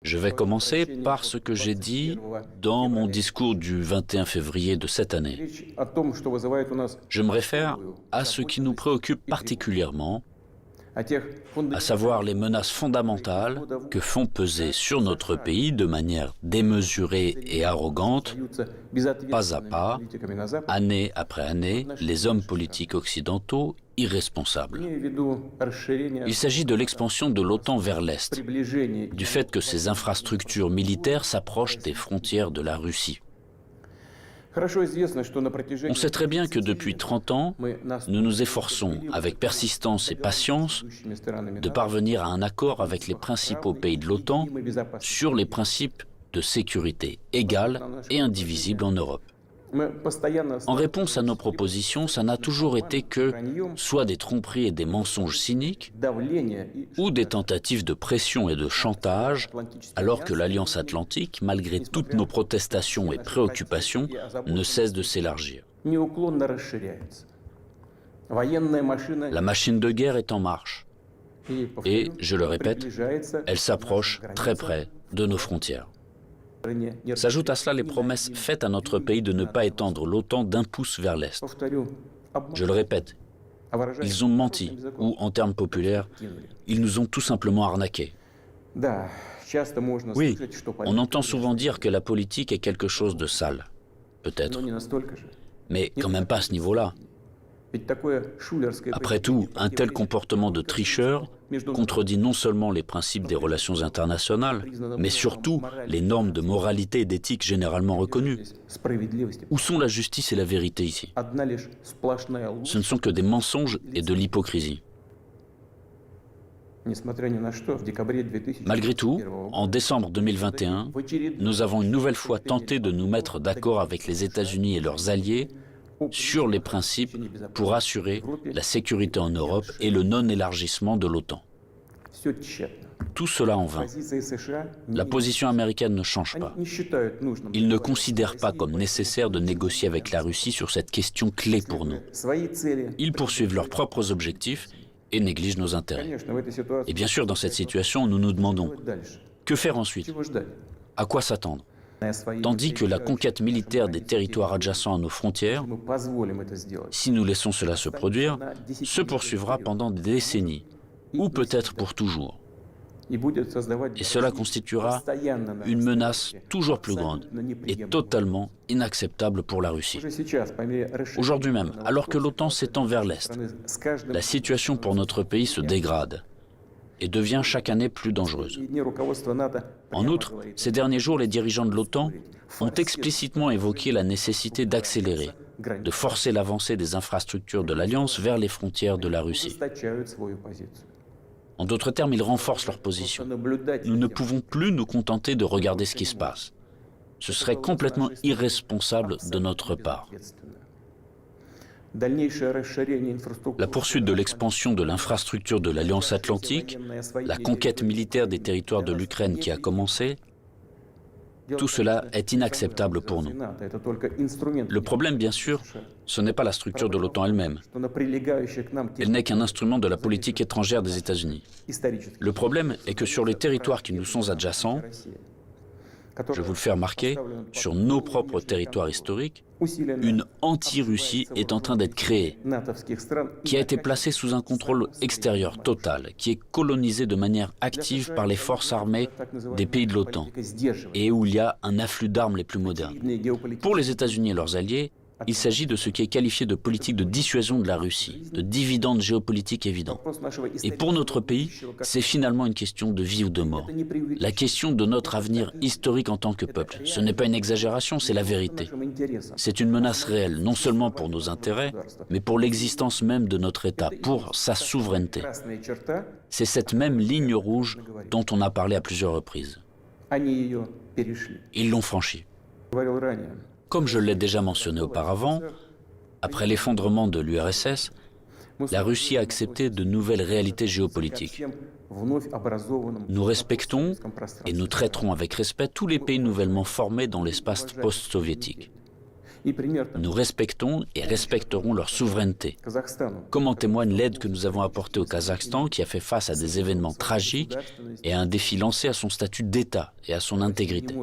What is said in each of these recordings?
Je vais commencer par ce que j'ai dit dans mon discours du 21 février de cette année. Je me réfère à ce qui nous préoccupe particulièrement, à savoir les menaces fondamentales que font peser sur notre pays de manière démesurée et arrogante, pas à pas, année après année, les hommes politiques occidentaux irresponsables. Il s'agit de l'expansion de l'OTAN vers l'Est, du fait que ces infrastructures militaires s'approchent des frontières de la Russie. On sait très bien que depuis 30 ans, nous nous efforçons, avec persistance et patience, de parvenir à un accord avec les principaux pays de l'OTAN sur les principes de sécurité égale et indivisible en Europe. En réponse à nos propositions, ça n'a toujours été que soit des tromperies et des mensonges cyniques, ou des tentatives de pression et de chantage, alors que l'Alliance Atlantique, malgré toutes nos protestations et préoccupations, ne cesse de s'élargir. La machine de guerre est en marche, et, je le répète, elle s'approche très près de nos frontières. S'ajoutent à cela les promesses faites à notre pays de ne pas étendre l'OTAN d'un pouce vers l'Est. Je le répète, ils ont menti, ou en termes populaires, ils nous ont tout simplement arnaqués. Oui, on entend souvent dire que la politique est quelque chose de sale. Peut-être. Mais quand même pas à ce niveau-là. Après tout, un tel comportement de tricheur contredit non seulement les principes des relations internationales, mais surtout les normes de moralité et d'éthique généralement reconnues. Où sont la justice et la vérité ici? Ce ne sont que des mensonges et de l'hypocrisie. Malgré tout, en décembre 2021, nous avons une nouvelle fois tenté de nous mettre d'accord avec les États-Unis et leurs alliés sur les principes pour assurer la sécurité en Europe et le non-élargissement de l'OTAN. Tout cela en vain. La position américaine ne change pas. Ils ne considèrent pas comme nécessaire de négocier avec la Russie sur cette question clé pour nous. Ils poursuivent leurs propres objectifs et négligent nos intérêts. Et bien sûr, dans cette situation, nous nous demandons, que faire ensuite? À quoi s'attendre? Tandis que la conquête militaire des territoires adjacents à nos frontières, si nous laissons cela se produire, se poursuivra pendant des décennies, ou peut-être pour toujours. Et cela constituera une menace toujours plus grande et totalement inacceptable pour la Russie. Aujourd'hui même, alors que l'OTAN s'étend vers l'Est, la situation pour notre pays se dégrade et devient chaque année plus dangereuse. En outre, ces derniers jours, les dirigeants de l'OTAN ont explicitement évoqué la nécessité d'accélérer, de forcer l'avancée des infrastructures de l'Alliance vers les frontières de la Russie. En d'autres termes, ils renforcent leur position. Nous ne pouvons plus nous contenter de regarder ce qui se passe. Ce serait complètement irresponsable de notre part. La poursuite de l'expansion de l'infrastructure de l'Alliance Atlantique, la conquête militaire des territoires de l'Ukraine qui a commencé, tout cela est inacceptable pour nous. Le problème, bien sûr, ce n'est pas la structure de l'OTAN elle-même. Elle n'est qu'un instrument de la politique étrangère des États-Unis. Le problème est que sur les territoires qui nous sont adjacents, je vous le fais remarquer, sur nos propres territoires historiques, une anti-Russie est en train d'être créée, qui a été placée sous un contrôle extérieur total, qui est colonisée de manière active par les forces armées des pays de l'OTAN, et où il y a un afflux d'armes les plus modernes. Pour les États-Unis et leurs alliés, il s'agit de ce qui est qualifié de politique de dissuasion de la Russie, de dividendes géopolitiques évidents. Et pour notre pays, c'est finalement une question de vie ou de mort. La question de notre avenir historique en tant que peuple. Ce n'est pas une exagération, c'est la vérité. C'est une menace réelle, non seulement pour nos intérêts, mais pour l'existence même de notre État, pour sa souveraineté. C'est cette même ligne rouge dont on a parlé à plusieurs reprises. Ils l'ont franchie. Comme je l'ai déjà mentionné auparavant, après l'effondrement de l'URSS, la Russie a accepté de nouvelles réalités géopolitiques. Nous respectons et nous traiterons avec respect tous les pays nouvellement formés dans l'espace post-soviétique. Nous respectons et respecterons leur souveraineté, comme en témoigne l'aide que nous avons apportée au Kazakhstan, qui a fait face à des événements tragiques et à un défi lancé à son statut d'État et à son intégrité.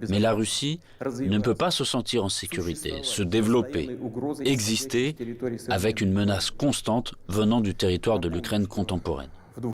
Mais la Russie ne peut pas se sentir en sécurité, se développer, exister avec une menace constante venant du territoire de l'Ukraine contemporaine.